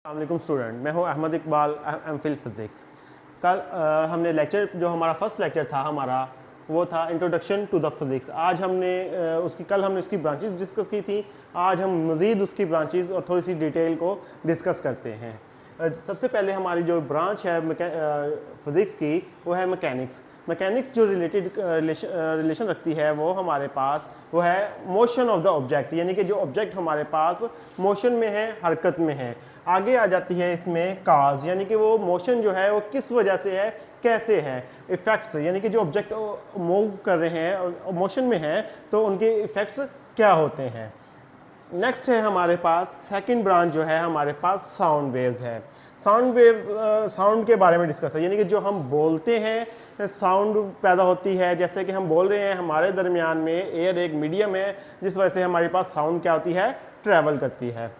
अस्सलाम स्टूडेंट, मैं हूं अहमद इकबाल, एमफिल फिज़िक्स। कल हमने लेक्चर जो हमारा फर्स्ट लेक्चर था हमारा वो था इंट्रोडक्शन टू द फिज़िक्स। आज हमने कल हमने उसकी ब्रांचेस डिस्कस की थी। आज हम मज़ीद उसकी ब्रांचेस और थोड़ी सी डिटेल को डिस्कस करते हैं। सबसे पहले हमारी जो ब्रांच है फिज़िक्स की वो है मैकेनिक्स। मैकेनिक्स जो रिलेशन रखती है वो हमारे पास वो है मोशन ऑफ द ऑब्जेक्ट, यानी कि जो ऑब्जेक्ट हमारे पास मोशन में है, हरकत में है। आगे आ जाती है इसमें काज, यानी कि वो मोशन जो है वो किस वजह से है, कैसे है। इफ़ेक्ट्स, यानी कि जो ऑब्जेक्ट मूव कर रहे हैं और मोशन में है तो उनके इफ़ेक्ट्स क्या होते हैं। नेक्स्ट है हमारे पास सेकंड ब्रांच जो है हमारे पास साउंड वेव्स है। साउंड वेव्स साउंड के बारे में डिस्कस है, यानी कि जो हम बोलते हैं साउंड पैदा होती है। जैसे कि हम बोल रहे हैं, हमारे दरमियान में एयर एक मीडियम है जिस वजह से हमारे पास साउंड क्या होती है, ट्रैवल करती है।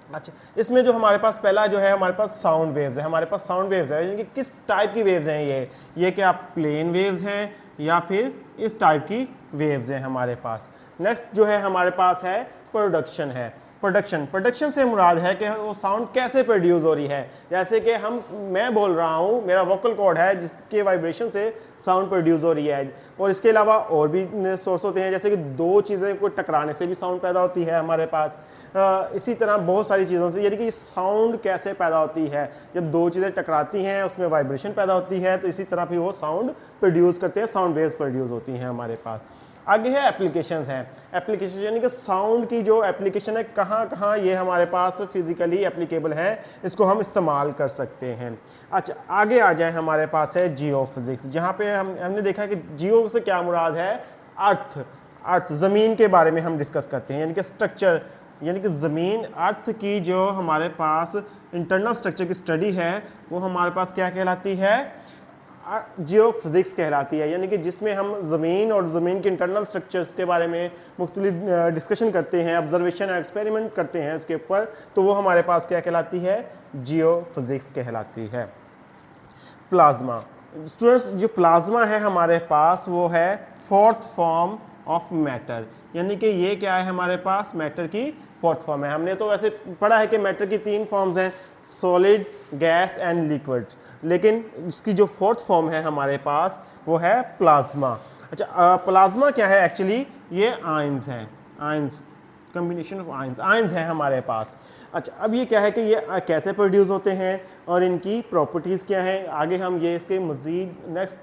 अच्छा, इसमें जो हमारे पास पहला जो है हमारे पास साउंड वेव्स है। हमारे पास साउंड वेव्स है, यानी कि किस टाइप की वेव्स हैं ये क्या प्लेन वेव्स हैं या फिर इस टाइप की वेव्स हैं हमारे पास। नेक्स्ट जो है हमारे पास है प्रोडक्शन है। प्रोडक्शन से मुराद है कि वो साउंड कैसे प्रोड्यूस हो रही है। जैसे कि मैं बोल रहा हूँ, मेरा वोकल कॉर्ड है जिसके वाइब्रेशन से साउंड प्रोड्यूस हो रही है। और इसके अलावा और भी सोर्स होते हैं, जैसे कि दो चीज़ें को टकराने से भी साउंड पैदा होती है हमारे पास। इसी तरह बहुत सारी चीज़ों से, यानी कि साउंड कैसे पैदा होती है, जब दो चीज़ें टकराती हैं उसमें वाइब्रेशन पैदा होती है, तो इसी तरह भी वो साउंड प्रोड्यूस करते हैं, साउंड वेव्स प्रोड्यूस होती हैं हमारे पास। आगे है एप्लीकेशंस हैं। एप्लीकेशन यानी कि साउंड की जो एप्लीकेशन है, कहाँ कहाँ ये हमारे पास फिजिकली एप्लीकेबल है, इसको हम इस्तेमाल कर सकते हैं। अच्छा, आगे आ जाए हमारे पास है जियो फिजिक्स, जहाँ पे हमने देखा कि जियो से क्या मुराद है, अर्थ ज़मीन के बारे में हम डिस्कस करते हैं, यानी कि स्ट्रक्चर, यानी कि ज़मीन अर्थ की जो हमारे पास इंटरनल स्ट्रक्चर की स्टडी है वो हमारे पास क्या कहलाती है, जियो फिज़िक्स कहलाती है। यानी कि जिसमें हम ज़मीन और ज़मीन के इंटरनल स्ट्रक्चर्स के बारे में मुख्तलिफ डिस्कशन करते हैं, ऑब्जर्वेशन और एक्सपेरिमेंट करते हैं उसके ऊपर, तो वो हमारे पास क्या कहलाती है, जियो फिज़िक्स कहलाती है। प्लाज्मा, स्टूडेंट्स जो प्लाज्मा है हमारे पास वो है फोर्थ फॉर्म ऑफ मैटर, यानी कि ये क्या है हमारे पास, मैटर की फोर्थ फॉर्म है। हमने तो वैसे पढ़ा है कि मैटर की तीन फॉर्म्स हैं, सॉलिड, गैस एंड लिक्विड, लेकिन इसकी जो फोर्थ फॉर्म है हमारे पास वो है प्लाज्मा। अच्छा, प्लाज्मा क्या है एक्चुअली, ये आयंस हैं, आयंस, कम्बिनेशन ऑफ आयंस हैं हमारे पास। अच्छा, अब ये क्या है कि ये कैसे प्रोड्यूस होते हैं और इनकी प्रॉपर्टीज़ क्या हैं, आगे हम ये इसके मज़ीद नेक्स्ट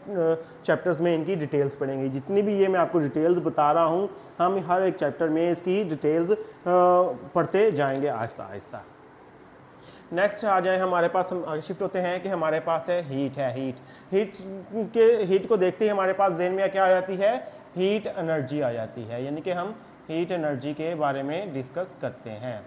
चैप्टर्स में इनकी डिटेल्स पढ़ेंगे। जितनी भी ये मैं आपको डिटेल्स बता रहा हूँ, हम हर एक चैप्टर में इसकी डिटेल्स पढ़ते जाएंगे आहिस्ता आहिस्ता। नेक्स्ट आ जाए हमारे पास, हम आगे शिफ्ट होते हैं कि हमारे पास है हीट को देखते ही हमारे पास ज़हन में क्या आ जाती है, हीट एनर्जी आ जाती है, यानी कि हम हीट एनर्जी के बारे में डिस्कस करते हैं।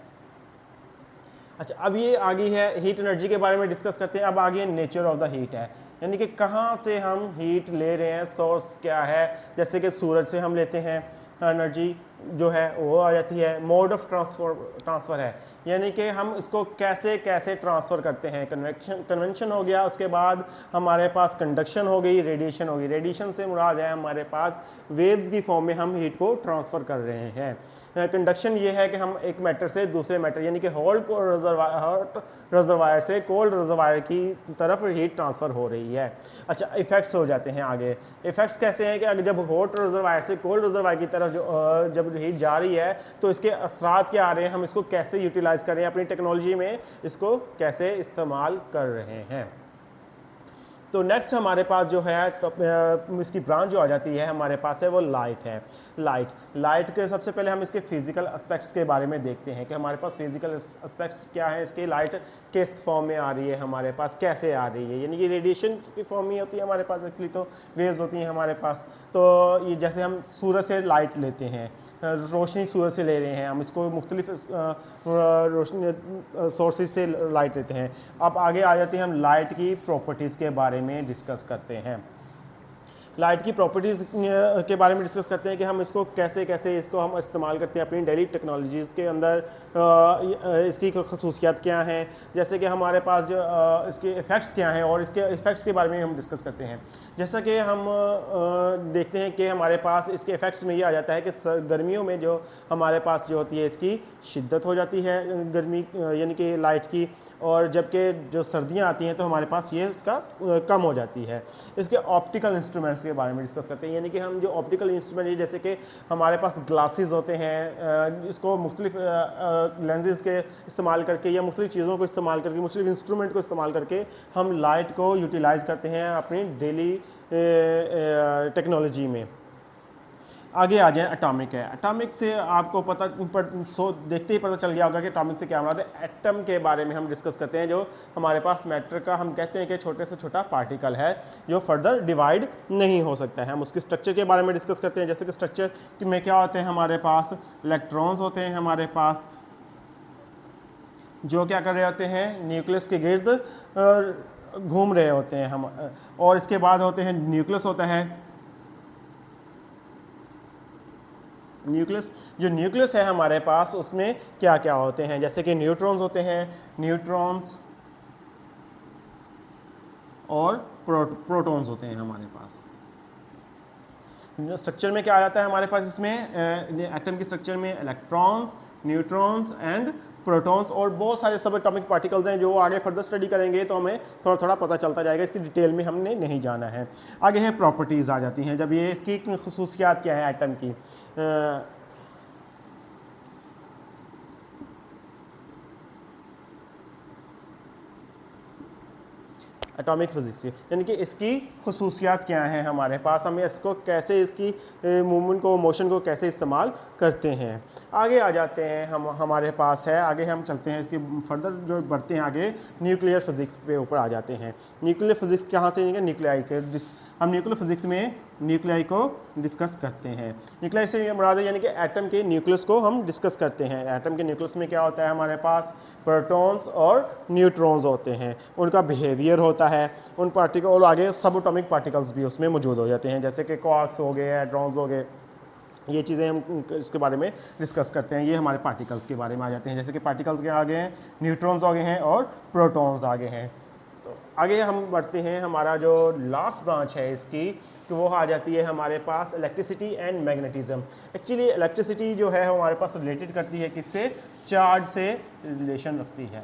अच्छा, अब ये आगे है हीट एनर्जी के बारे में डिस्कस करते हैं। अब आगे नेचर ऑफ द हीट है, यानी कि कहाँ से हम हीट ले रहे हैं, सोर्स क्या है। जैसे कि सूरज से हम लेते हैं एनर्जी जो है वो आ जाती है। मोड ऑफ ट्रांसफ़र है, यानी कि हम इसको कैसे कैसे ट्रांसफ़र करते हैं। कन्वेंशन हो गया, उसके बाद हमारे पास कंडक्शन हो गई, रेडिएशन हो गई। रेडिएशन से मुराद है हमारे पास वेव्स की फॉर्म में हम हीट को ट्रांसफ़र कर रहे हैं। कंडक्शन ये है कि हम एक मैटर से दूसरे मैटर, यानी कि हॉट रिजर्वायर से कोल्ड रिजर्वायर की तरफ हीट ट्रांसफ़र हो रही है। अच्छा, इफ़ेक्ट्स हो जाते हैं आगे। इफ़ेक्ट्स कैसे हैं कि अगर जब हॉट रिजर्वायर से कोल्ड रिजर्वायर की तरफ जब हीट जा रही है तो इसके असरात क्या आ रहे हैं, हम इसको कैसे यूटिलाइज कर रहे हैं, अपनी टेक्नोलॉजी में इसको कैसे इस्तेमाल कर रहे हैं। तो नेक्स्ट हमारे पास जो है इसकी ब्रांच जो आ जाती है हमारे पास है वो लाइट है। लाइट के सबसे पहले हम इसके फिजिकल एस्पेक्ट्स के बारे में देखते हैं कि हमारे पास फिजिकल एस्पेक्ट्स क्या है, इसके लाइट किस फॉर्म में आ रही है, हमारे पास कैसे आ रही है। यानी कि रेडिएशन की फॉर्म में होती है हमारे पास, एक्चुअली तो वेव्स होती हैं हमारे पास। तो ये जैसे हम सूरज से लाइट लेते हैं, रोशनी सूरज से ले रहे हैं, हम इसको मुख्तलिफ रोशनी सोर्सेज से लाइट लेते हैं। अब आगे आ जाते हैं, हम लाइट की प्रॉपर्टीज़ के बारे में डिस्कस करते हैं। लाइट की प्रॉपर्टीज़ के बारे में डिस्कस करते हैं कि हम इसको कैसे कैसे इसको हम इस्तेमाल करते हैं अपनी डेली टेक्नोलॉजीज़ के अंदर, इसकी खसूसियात क्या हैं, जैसे कि हमारे पास जो इसके इफ़ेक्ट्स क्या हैं और इसके इफ़ेक्ट्स के बारे में हम डिस्कस करते हैं। जैसा कि हम देखते हैं कि हमारे पास इसके इफ़ेक्ट्स में ये आ जाता है कि गर्मियों में जो हमारे पास जो होती है इसकी शिद्दत हो जाती है गर्मी, यानी कि लाइट की। और जबकि जो सर्दियाँ आती हैं तो हमारे पास ये इसका कम हो जाती है। इसके ऑप्टिकल इंस्ट्रूमेंट्स के बारे में डिस्कस करते हैं, यानी कि हम जो ऑप्टिकल इंस्ट्रूमेंट जैसे कि हमारे पास ग्लासेस होते हैं, इसको मुख्तलिफ लेंसेज के इस्तेमाल करके या मुख्तलिफ चीज़ों को इस्तेमाल करके, मुख्तलिफ इंस्ट्रूमेंट को इस्तेमाल करके हम लाइट को यूटिलाइज़ करते हैं अपनी डेली टेक्नोलॉजी में। आगे आ जाए एटॉमिक है। एटॉमिक से आपको देखते ही पता चल गया होगा कि एटॉमिक से क्या मुराद है। एटम के बारे में हम डिस्कस करते हैं, जो हमारे पास मैटर का हम कहते हैं कि छोटे से छोटा पार्टिकल है जो फर्दर डिवाइड नहीं हो सकता है। हम उसके स्ट्रक्चर के बारे में डिस्कस करते हैं, जैसे कि स्ट्रक्चर में क्या होते हैं, हमारे पास इलेक्ट्रॉन्स होते हैं हमारे पास, जो क्या कर रहे होते हैं, न्यूक्लियस के गिर्द घूम रहे होते हैं हम। और इसके बाद होते हैं न्यूक्लियस होता है। न्यूक्लियस, जो न्यूक्लियस है हमारे पास, उसमें क्या क्या होते हैं, जैसे कि न्यूट्रॉन्स होते हैं, न्यूट्रॉन्स और प्रोटॉन्स होते हैं हमारे पास। स्ट्रक्चर में क्या आ जाता है हमारे पास, इसमें एटम की स्ट्रक्चर में इलेक्ट्रॉन्स, न्यूट्रॉन्स एंड प्रोटॉन्स और बहुत सारे सब एटॉमिक पार्टिकल्स हैं, जो आगे फर्दर स्टडी करेंगे तो हमें थोड़ा थोड़ा पता चलता जाएगा, इसकी डिटेल में हमने नहीं जाना है। आगे है प्रॉपर्टीज़ आ जाती हैं, जब ये इसकी खुसूसियात क्या है एटम की। एटॉमिक फिजिक्स, यानी कि इसकी खुसूसियात क्या हैं हमारे पास, हम इसको कैसे, इसकी मूवमेंट को, मोशन को कैसे इस्तेमाल करते हैं। आगे आ जाते हैं हमारे पास है, आगे हम चलते हैं, इसकी फर्दर जो बढ़ते हैं आगे न्यूक्लियर फिजिक्स पे ऊपर आ जाते हैं। न्यूक्लियर फिजिक्स कहाँ से, न्यूक्लियाई के, हम न्यूक्लियर फिजिक्स में न्यूक्लियाई को डिस्कस करते हैं। न्यूक्लियाई से मुराद है यानी कि एटम के न्यूक्लियस को हम डिस्कस करते हैं। एटम के न्यूक्लियस में क्या होता है, हमारे पास प्रोटॉन्स और न्यूट्रॉन्स होते हैं, उनका बिहेवियर होता है, उन पार्टिकल और आगे सब एटॉमिक पार्टिकल्स भी उसमें मौजूद हो जाते हैं, जैसे कि क्वार्क्स हो गए, एड्रॉन्स हो गए, ये चीज़ें हम इसके बारे में डिस्कस करते हैं। ये हमारे पार्टिकल्स के बारे में आ जाते हैं, जैसे कि पार्टिकल्स के आगे हैं न्यूट्रॉन्स आगे हैं और प्रोटॉन्स आगे हैं। तो आगे हम बढ़ते हैं, हमारा जो लास्ट ब्रांच है इसकी, तो वो आ जाती है हमारे पास electricity and magnetism. Actually electricity जो है हमारे पास रिलेटेड करती है किससे, चार्ज से रिलेशन रखती है,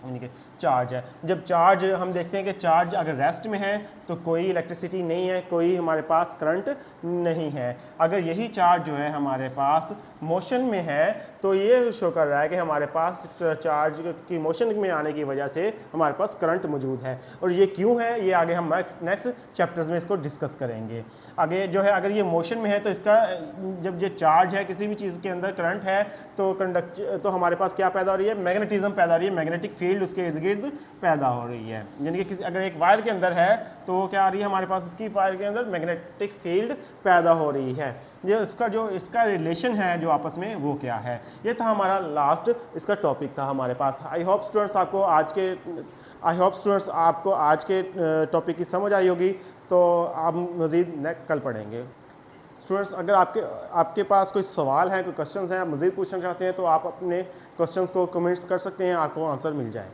यानी कि चार्ज है। जब चार्ज हम देखते हैं कि चार्ज अगर रेस्ट में है तो कोई इलेक्ट्रिसिटी नहीं है, कोई हमारे पास करंट नहीं है। अगर यही चार्ज जो है हमारे पास मोशन में है तो ये शो कर रहा है कि हमारे पास चार्ज की मोशन में आने की वजह से हमारे पास करंट मौजूद है। और ये क्यों है, ये आगे हम नेक्स्ट चैप्टर्स में इसको डिस्कस करेंगे। आगे जो है, अगर ये मोशन में है तो इसका, जब ये चार्ज है, किसी भी चीज़ के अंदर करंट है तो हमारे पास क्या पैदा हो रही है, मैग्नेटिज्म पैदा हो रही है, मैग्नेटिक फील्ड उसके इर्द गिर्द पैदा हो रही है। यानी कि अगर एक वायर के अंदर है तो क्या आ रही है हमारे पास, उसकी वायर के अंदर मैग्नेटिक फील्ड पैदा हो रही है। ये इसका रिलेशन है जो आपस में, वो क्या है। ये था हमारा लास्ट इसका टॉपिक था हमारे पास। आई होप स्टूडेंट्स आपको आज के टॉपिक की समझ आई होगी, तो आप मज़ीद कल पढ़ेंगे। स्टूडेंट्स, अगर आपके पास कोई सवाल है, कोई क्वेश्चंस हैं, आप मज़ीद पूछना चाहते हैं तो आप अपने क्वेश्चंस को कमेंट्स कर सकते हैं, आपको आंसर मिल जाए।